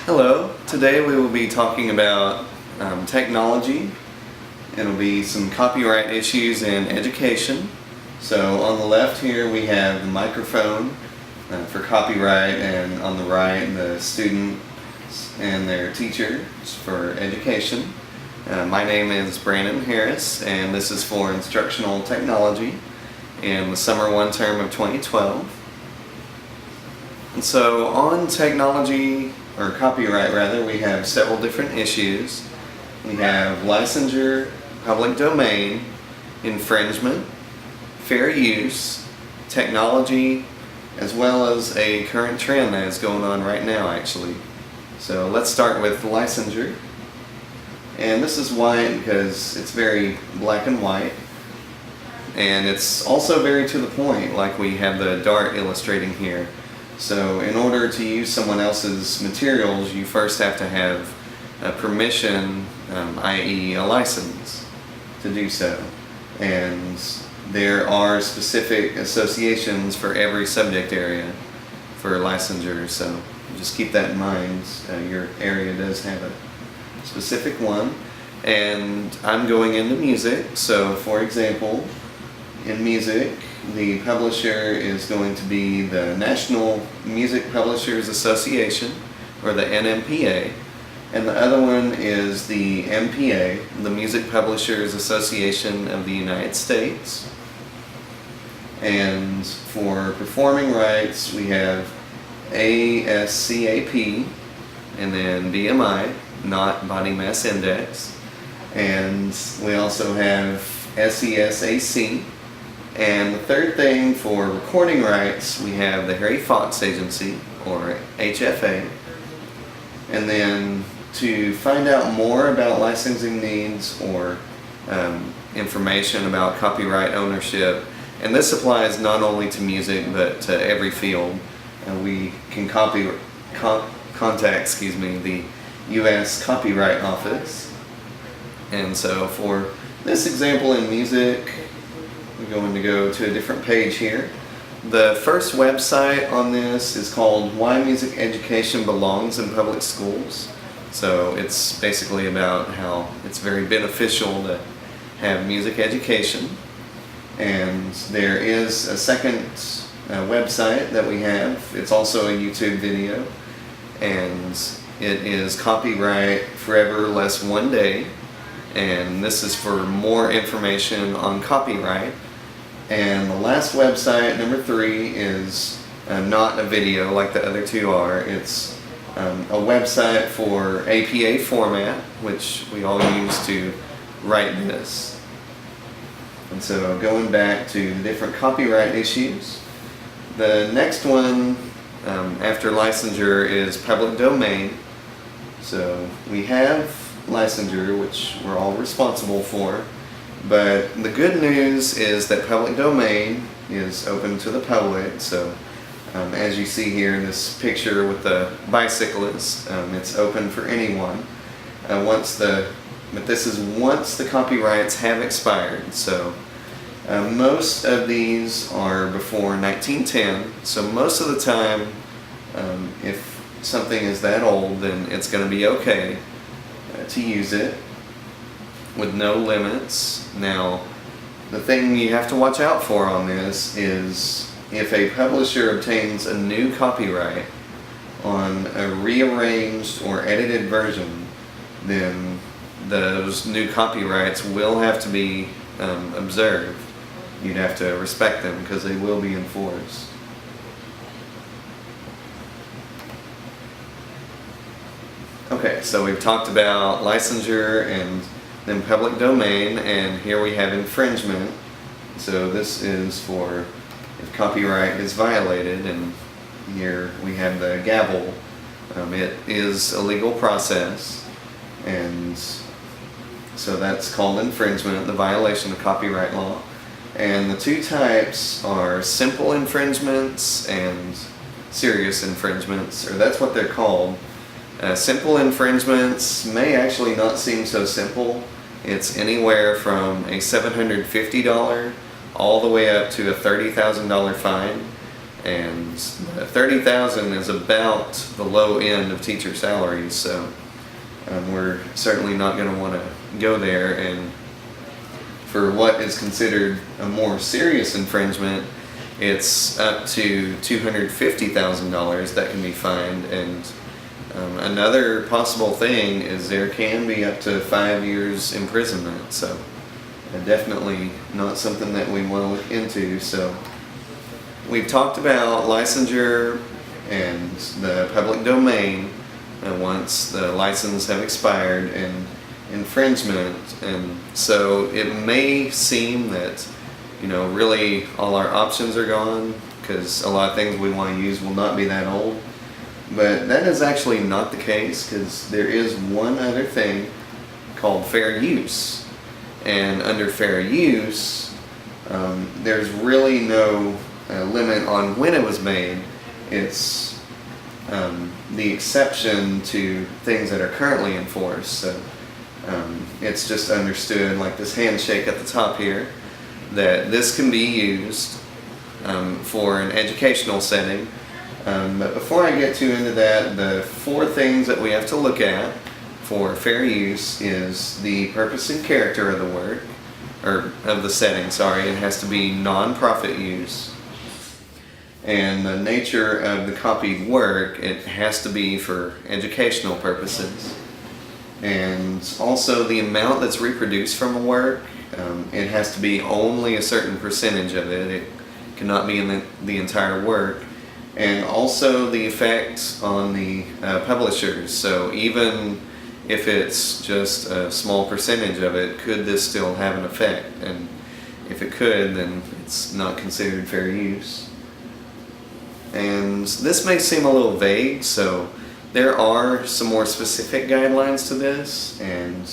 Hello, today we will be talking about technology. It'll be some copyright issues in education. So on the left here we have the microphone for copyright, and on the right the students and their teachers for education. My name is Brandon Harris, and this is for instructional technology in the summer one term of 2012. And so on technology, or copyright rather, we have several different issues. We have licensure, public domain, infringement, fair use, technology, as well as a current trend that is going on right now actually. So let's start with licensure. And this is white because it's very black and white. And it's also very to the point, like we have the dart illustrating here. So in order to use someone else's materials, you first have to have a permission, i.e. a license, to do so. And there are specific associations for every subject area for licensure, so just keep that in mind. Your area does have a specific one. And I'm going into music, so for example, in music, the publisher is going to be the National Music Publishers Association, or the NMPA, and the other one is the MPA, the Music Publishers Association of the United States. And for performing rights, we have ASCAP, and then BMI, not Body Mass Index, and we also have SESAC. And the third thing, for recording rights, we have the Harry Fox Agency, or HFA. And then to find out more about licensing needs or information about copyright ownership, and this applies not only to music but to every field, we can contact the U.S. Copyright Office. And so for this example in music, we're going to go to a different page here. The first website on this is called Why Music Education Belongs in Public Schools. So it's basically about how it's very beneficial to have music education. And there is a second website that we have. It's also a YouTube video, and it is Copyright Forever Less One Day. And this is for more information on copyright. And the last website, number 3, is not a video like the other two are. It's a website for APA format, which we all use to write this. And so going back to the different copyright issues, the next one after licensure is public domain. So we have licensure, which we're all responsible for, but the good news is that public domain is open to the public. So as you see here in this picture with the bicyclist, it's open for anyone but this is once the copyrights have expired. So most of these are before 1910, so most of the time if something is that old, then it's going to be okay to use it with no limits. Now, the thing you have to watch out for on this is if a publisher obtains a new copyright on a rearranged or edited version, then those new copyrights will have to be observed. You'd have to respect them because they will be enforced. Okay, so we've talked about licensure and then public domain, and here we have infringement. So this is for if copyright is violated, and here we have the gavel. It is a legal process, and so that's called infringement, the violation of copyright law. And the two types are simple infringements and serious infringements, or that's what they're called. Simple infringements may actually not seem so simple. It's anywhere from a $750 all the way up to a $30,000 fine. and 30,000 is about the low end of teacher salaries. So we're certainly not going to want to go there. And for what is considered a more serious infringement, it's up to $250,000 that can be fined. And another possible thing is there can be up to 5 years imprisonment. So definitely not something that we want to look into. So we've talked about licensure and the public domain once the license have expired, and infringement. And so it may seem that really all our options are gone, because a lot of things we want to use will not be that old. But that is actually not the case, because there is one other thing called fair use. And under fair use, there's really no limit on when it was made. It's the exception to things that are currently enforced. So it's just understood, like this handshake at the top here, that this can be used for an educational setting. But before I get too into that, the 4 things that we have to look at for fair use is the purpose and character of the work, or of the setting, sorry. It has to be non-profit use. And the nature of the copied work, it has to be for educational purposes. And also the amount that's reproduced from a work, it has to be only a certain percentage of it. It cannot be in the entire work. And also the effect on the publishers. So even if it's just a small percentage of it, could this still have an effect? And if it could, then it's not considered fair use. And this may seem a little vague, so there are some more specific guidelines to this, and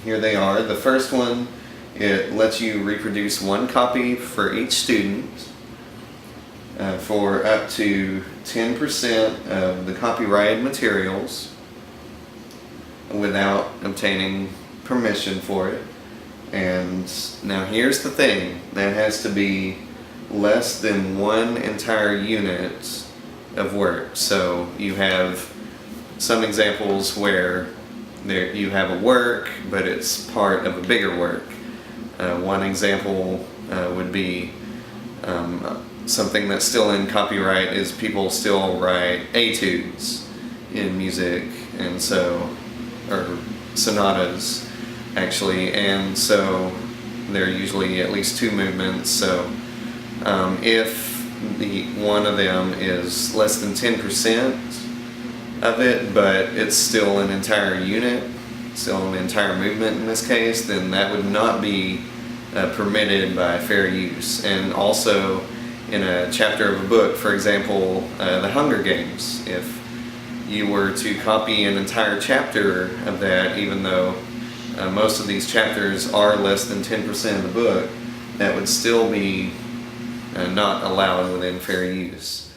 here they are. The first one, it lets you reproduce 1 copy for each student for up to 10% of the copyrighted materials without obtaining permission for it. And now here's the thing, that has to be less than 1 entire unit of work. So you have some examples where you have a work, but it's part of a bigger work. One example would be something that's still in copyright is people still write etudes in music, and so, or sonatas actually, and so they're usually at least 2 movements. So if one of them is less than 10% of it, but it's still an entire unit, still an entire movement in this case, then that would not be permitted by fair use. And also in a chapter of a book, for example, The Hunger Games, if you were to copy an entire chapter of that, even though most of these chapters are less than 10% of the book, that would still be not allowed within fair use.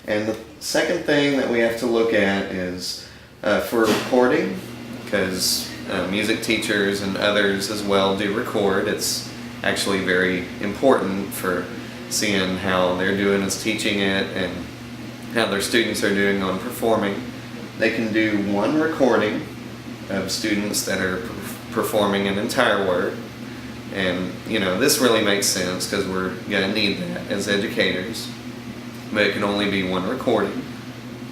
And the second thing that we have to look at is for recording, because music teachers and others as well do record. It's actually very important for seeing how they're doing as teaching it and how their students are doing on performing. They can do 1 recording of students that are performing an entire work. And this really makes sense because we're going to need that as educators. But it can only be 1 recording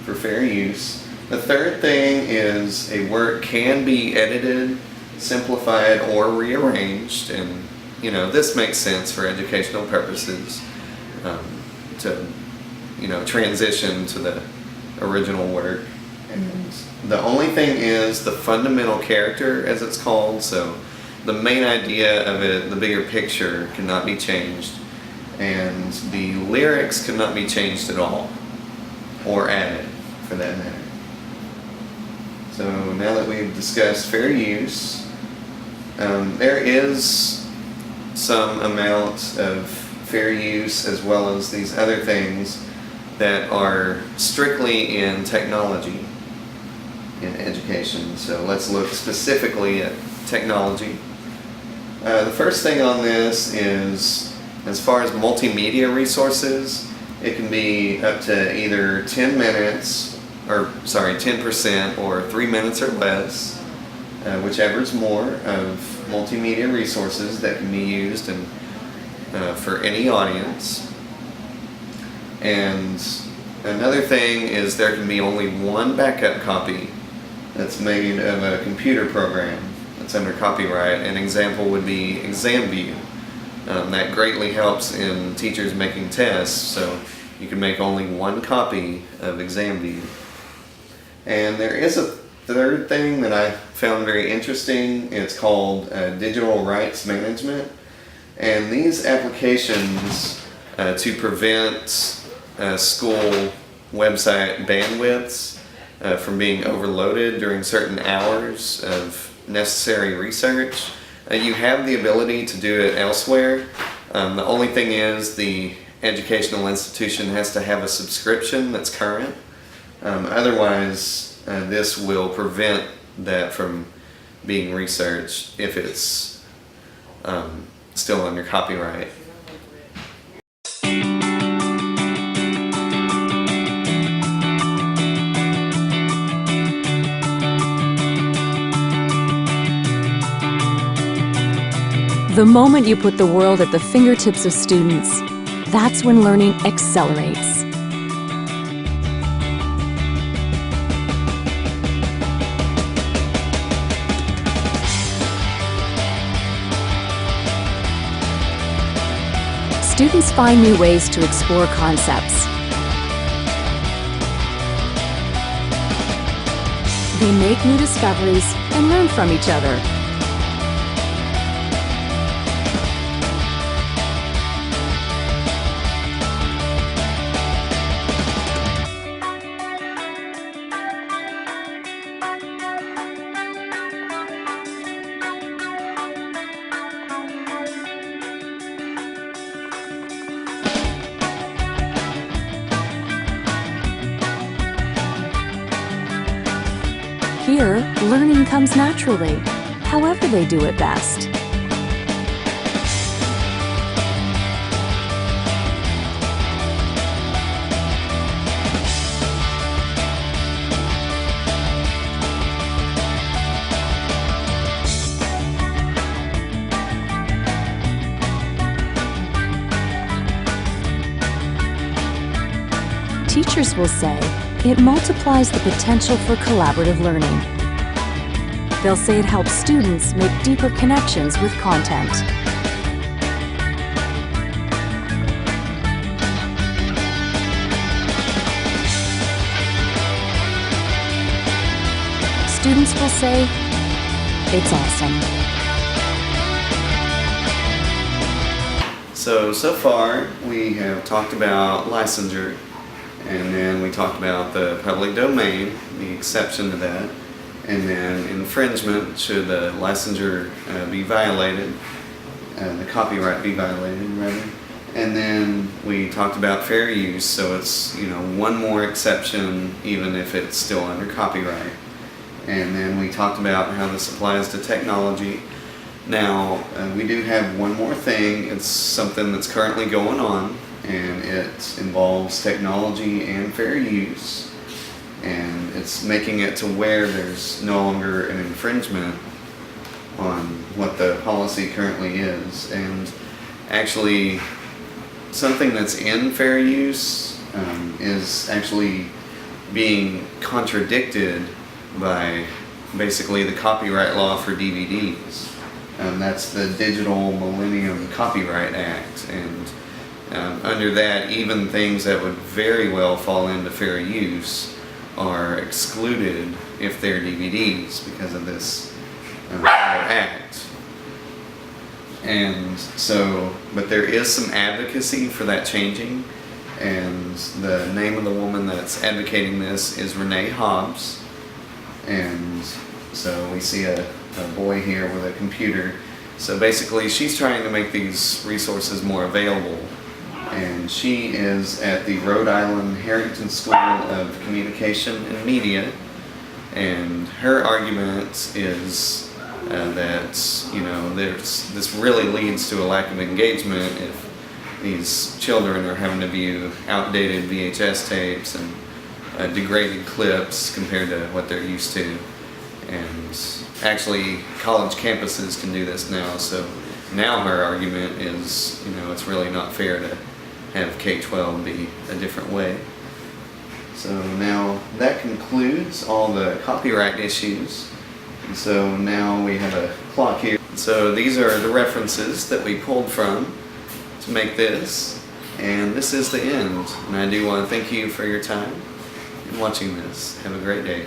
for fair use. The third thing is a work can be edited, simplified, or rearranged. And this makes sense for educational purposes, to transition to the original work. And the only thing is the fundamental character, as it's called. So the main idea of it, the bigger picture, cannot be changed, and the lyrics cannot be changed at all, or added for that matter. So now that we've discussed fair use, there is some amount of fair use as well as these other things that are strictly in technology in education. So let's look specifically at technology. The first thing on this is, as far as multimedia resources, It can be up to either 10 minutes, or sorry, 10% or 3 minutes or less, whichever is more, of multimedia resources that can be used and for any audience. And another thing is there can be only one backup copy that's made of a computer program that's under copyright. An example would be ExamView. That greatly helps in teachers making tests, so you can make only one copy of ExamView. And there is a third thing that I found very interesting. It's called digital rights management. And these applications to prevent school website bandwidths from being overloaded during certain hours of necessary research. You have the ability to do it elsewhere. The only thing is the educational institution has to have a subscription that's current. Otherwise, this will prevent that from being researched if it's still under copyright. The moment you put the world at the fingertips of students, that's when learning accelerates. Students find new ways to explore concepts. They make new discoveries and learn from each other. Here, learning comes naturally, however they do it best. Teachers will say, it multiplies the potential for collaborative learning. They'll say it helps students make deeper connections with content. Students will say, it's awesome. So far we have talked about licensure, and then we talked about the public domain, the exception to that, and then infringement, should the licensure be violated, the copyright be violated rather. And then we talked about fair use, so it's, you know, one more exception even if it's still under copyright. And then we talked about how this applies to technology. Now, we do have one more thing. It's something that's currently going on, and it involves technology and fair use. And it's making it to where there's no longer an infringement on what the policy currently is. And actually, something that's in fair use is actually being contradicted by basically the copyright law for DVDs. That's the Digital Millennium Copyright Act, and under that, even things that would very well fall into fair use are excluded if they're DVDs because of this act. And so, but there is some advocacy for that changing, and the name of the woman that's advocating this is Renee Hobbs. And so we see a boy here with a computer. So basically she's trying to make these resources more available. And she is at the Rhode Island Harrington School of Communication and Media. And her argument is that, you know, this really leads to a lack of engagement if these children are having to view outdated VHS tapes and degraded clips compared to what they're used to. And actually, college campuses can do this now, so now her argument is, it's really not fair to have K-12 be a different way. So now that concludes all the copyright issues. And so now we have a clock here. So these are the references that we pulled from to make this, and this is the end. And I do want to thank you for your time in watching this. Have a great day.